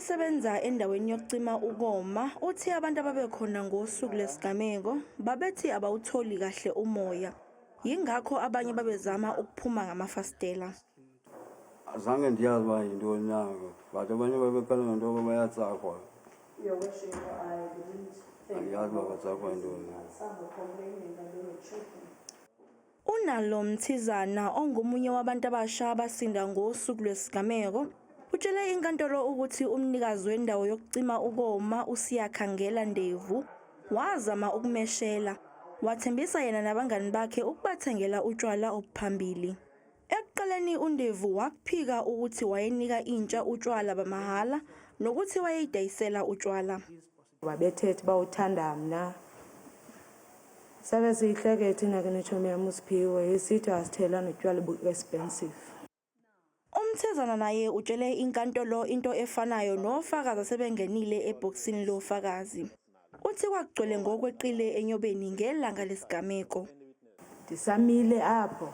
osebenza endaweni yokucima ukoma uthi abantu ababekhona ngosuku lesigameko babethi abawutholi kahle umoya. Yingakho abanye babezama ukuphuma ngamafastela. Azange ndiyazi uba yintoni na, but abanye babekhala ngento yoba bayatsakwa. Andiyazi uba batsakwa yintoni. Unalo Mthizana ongomunye wabantu abasha abasinda ngosuku lwesigameko utshele inkantolo ukuthi umnikazi wendawo yokucima ukoma uSiyakhangela Ndevu wazama ukumeshela, wathembisa yena nabangani bakhe ukubathengela utshwala obuphambili. Ekuqaleni uNdevu wakuphika ukuthi wayenika intsha utshwala bamahala nokuthi wayeyidayisela utshwala. Wabethethe bawuthanda mna. Sake siyihleke thina ke nechomi yami uSiphiwe isithi asithela notshwala bu-expensive. Umthezana naye utshele inkantolo into efanayo nofakazi asebengenile ebhokisini lofakazi. Uthi kwagcwele ngokweqile enyobeni ngelanga lesigameko. Ndisamile apho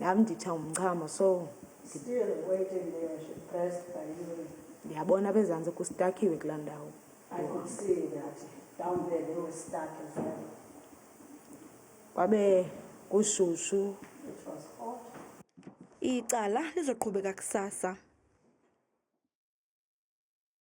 nami nditha umchamo so still waiting there, she pressed by you. ndiyabona bezanze kustakiwe kulaa ndawo. I could see that down there they were stuck as well. Kwabe kushushu. It was hot. Icala lizoqhubeka kusasa.